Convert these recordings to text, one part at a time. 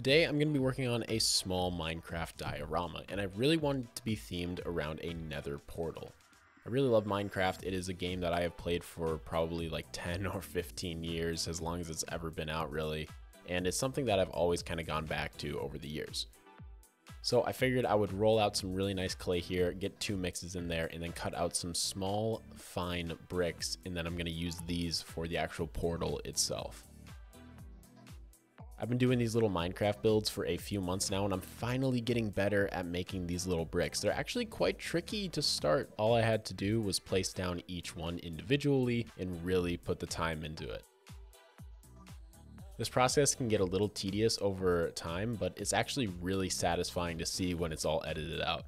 Today I'm going to be working on a small Minecraft diorama, and I really wanted it to be themed around a Nether Portal. I really love Minecraft. It is a game that I have played for probably like 10 or 15 years, as long as it's ever been out really, and it's something that I've always kind of gone back to over the years. So I figured I would roll out some really nice clay here, get 2 mixes in there, and then cut out some small, fine bricks, and then I'm going to use these for the actual portal itself. I've been doing these little Minecraft builds for a few months now, and I'm finally getting better at making these little bricks. They're actually quite tricky to start. All I had to do was place down each one individually and really put the time into it. This process can get a little tedious over time, but it's actually really satisfying to see when it's all edited out.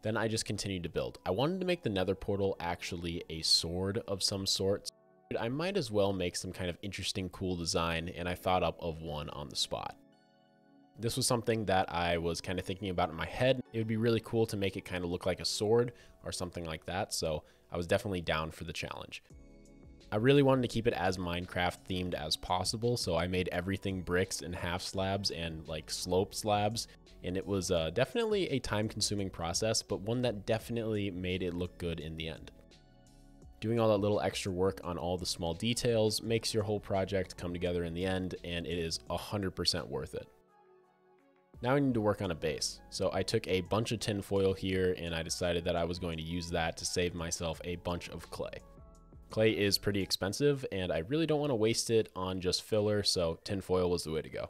Then I just continued to build. I wanted to make the Nether Portal actually a sword of some sort. I might as well make some kind of interesting, cool design, and I thought up of one on the spot. This was something that I was kind of thinking about in my head. It would be really cool to make it kind of look like a sword or something like that, so I was definitely down for the challenge. I really wanted to keep it as Minecraft themed as possible, so I made everything bricks and half slabs and like slope slabs, and it was definitely a time-consuming process, but one that definitely made it look good in the end. Doing all that little extra work on all the small details makes your whole project come together in the end, and it is 100% worth it. Now I need to work on a base. So I took a bunch of tin foil here, and I decided that I was going to use that to save myself a bunch of clay. Clay is pretty expensive, and I really don't want to waste it on just filler, so tin foil was the way to go.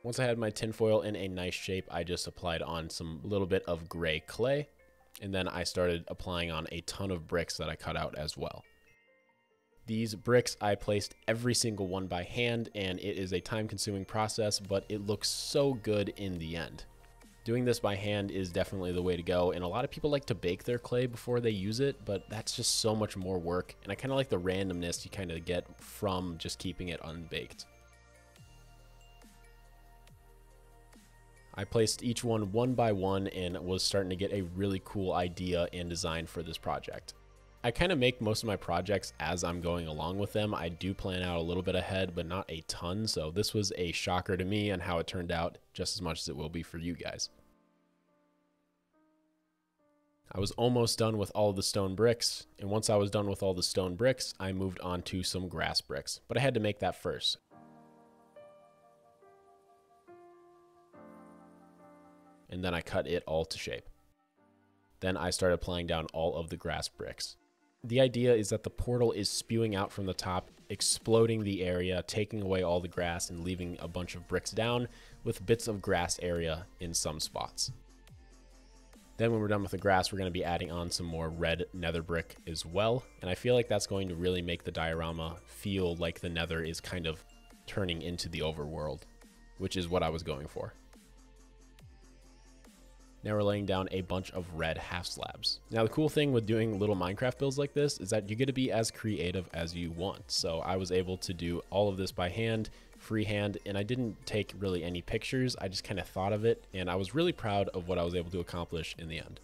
Once I had my tin foil in a nice shape, I just applied on some little bit of gray clay, and then I started applying on a ton of bricks that I cut out as well. These bricks I placed every single one by hand, and it is a time-consuming process, but it looks so good in the end. Doing this by hand is definitely the way to go, and a lot of people like to bake their clay before they use it, but that's just so much more work, and I kind of like the randomness you kind of get from just keeping it unbaked. I placed each one by one and was starting to get a really cool idea and design for this project. I kind of make most of my projects as I'm going along with them. I do plan out a little bit ahead, but not a ton, so this was a shocker to me on how it turned out, just as much as it will be for you guys. I was almost done with all the stone bricks, and once I was done with all the stone bricks, I moved on to some grass bricks, but I had to make that first. And then I cut it all to shape. Then I started applying down all of the grass bricks. The idea is that the portal is spewing out from the top, exploding the area, taking away all the grass and leaving a bunch of bricks down with bits of grass area in some spots. Then when we're done with the grass, we're going to be adding on some more red nether brick as well. And I feel like that's going to really make the diorama feel like the nether is kind of turning into the overworld, which is what I was going for. Now we're laying down a bunch of red half slabs. Now the cool thing with doing little Minecraft builds like this is that you get to be as creative as you want. So I was able to do all of this by hand, freehand, and I didn't take really any pictures. I just kind of thought of it, and I was really proud of what I was able to accomplish in the end.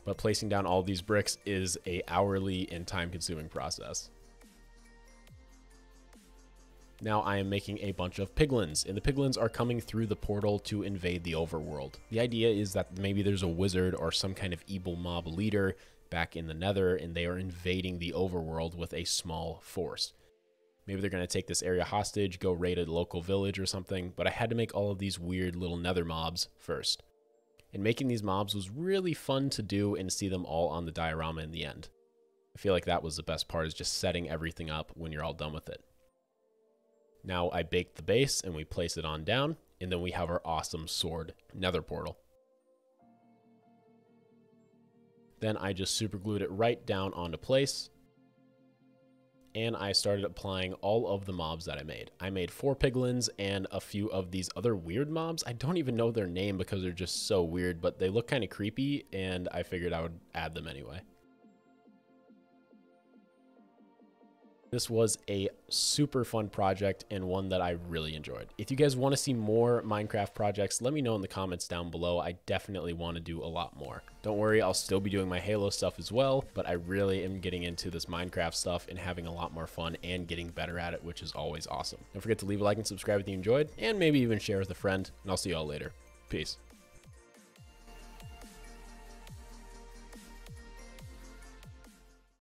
But placing down all these bricks is an hourly and time-consuming process. Now I am making a bunch of piglins, and the piglins are coming through the portal to invade the overworld. The idea is that maybe there's a wizard or some kind of evil mob leader back in the nether, and they are invading the overworld with a small force. Maybe they're going to take this area hostage, go raid a local village or something, but I had to make all of these weird little nether mobs first. And making these mobs was really fun to do and see them all on the diorama in the end. I feel like that was the best part, is just setting everything up when you're all done with it. Now I baked the base and we place it on down, and then we have our awesome sword nether portal. Then I just super glued it right down onto place, and I started applying all of the mobs that I made. I made 4 piglins and a few of these other weird mobs. I don't even know their name because they're just so weird, but they look kind of creepy, and I figured I would add them anyway. This was a super fun project and one that I really enjoyed. If you guys want to see more Minecraft projects, let me know in the comments down below. I definitely want to do a lot more. Don't worry, I'll still be doing my Halo stuff as well, but I really am getting into this Minecraft stuff and having a lot more fun and getting better at it, which is always awesome. Don't forget to leave a like and subscribe if you enjoyed, and maybe even share with a friend, and I'll see y'all later. Peace.